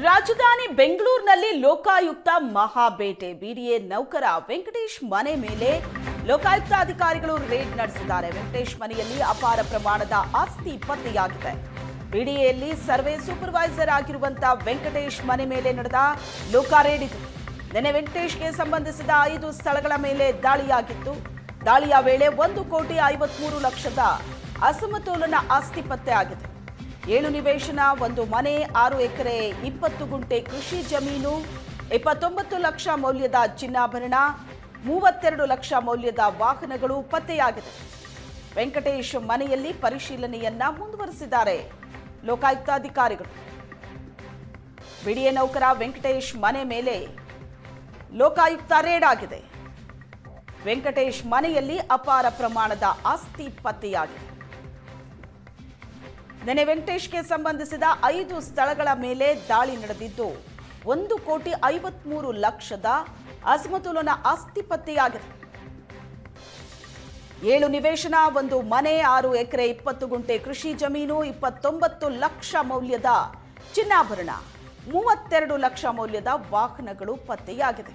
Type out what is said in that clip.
ರಾಜಧಾನಿ ಬೆಂಗಳೂರಿನಲ್ಲಿ ಲೋಕಾಯುಕ್ತ ಮಹಾಬೇಟೆ. ಬಿಡಿಎ ನೌಕರ ವೆಂಕಟೇಶ್ ಮನೆ ಮೇಲೆ ಲೋಕಾಯುಕ್ತ ಅಧಿಕಾರಿಗಳು ರೇಡ್ ನಡೆಸಿದ್ದಾರೆ. ವೆಂಕಟೇಶ್ ಮನೆಯಲ್ಲಿ ಅಪಾರ ಪ್ರಮಾಣದ ಆಸ್ತಿ ಪತ್ತೆಯಾಗಿದೆ. ಬಿಡಿಎಯಲ್ಲಿ ಸರ್ವೆ ಸೂಪರ್ವೈಸರ್ ಆಗಿರುವಂತಹ ವೆಂಕಟೇಶ್ ಮನೆ ಮೇಲೆ ನಡೆದ ಲೋಕ ರೇಡ್ ಇದು. ನಿನ್ನೆ ವೆಂಕಟೇಶ್ಗೆ ಸಂಬಂಧಿಸಿದ 5 ಸ್ಥಳಗಳ ಮೇಲೆ ದಾಳಿಯಾಗಿತ್ತು. ದಾಳಿಯ ವೇಳೆ 1,53,00,000 ಅಸಮತೋಲನ ಆಸ್ತಿ ಪತ್ತೆ ಆಗಿದೆ. 7 ನಿವೇಶನ, 1 ಮನೆ, 6 ಎಕರೆ 20 ಗುಂಟೆ ಕೃಷಿ ಜಮೀನು, 29 ಲಕ್ಷ ಮೌಲ್ಯದ ಚಿನ್ನಾಭರಣ, 32 ಲಕ್ಷ ಮೌಲ್ಯದ ವಾಹನಗಳು ಪತ್ತೆಯಾಗಿದೆ. ವೆಂಕಟೇಶ್ ಮನೆಯಲ್ಲಿ ಪರಿಶೀಲನೆಯನ್ನ ಮುಂದುವರೆಸಿದ್ದಾರೆ ಲೋಕಾಯುಕ್ತ ಅಧಿಕಾರಿಗಳು. ಬಿಡಿಎ ನೌಕರ ವೆಂಕಟೇಶ್ ಮನೆ ಮೇಲೆ ಲೋಕಾಯುಕ್ತ ರೇಡ್ ಆಗಿದೆ. ವೆಂಕಟೇಶ್ ಮನೆಯಲ್ಲಿ ಅಪಾರ ಪ್ರಮಾಣದ ಆಸ್ತಿ ಪತ್ತೆಯಾಗಿದೆ. ನಿನ್ನೆ ವೆಂಕಟೇಶ್ಗೆ ಸಂಬಂಧಿಸಿದ 5 ಸ್ಥಳಗಳ ಮೇಲೆ ದಾಳಿ ನಡೆದಿದ್ದು 1,53,00,000 ಅಸಮತೋಲನ ಆಸ್ತಿ ಪತ್ತೆಯಾಗಿದೆ. 7 ನಿವೇಶನ, 1 ಮನೆ, 6 ಎಕರೆ 20 ಗುಂಟೆ ಕೃಷಿ ಜಮೀನು, 29 ಲಕ್ಷ ಮೌಲ್ಯದ ಚಿನ್ನಾಭರಣ, 32 ಲಕ್ಷ ಮೌಲ್ಯದ ವಾಹನಗಳು ಪತ್ತೆಯಾಗಿದೆ.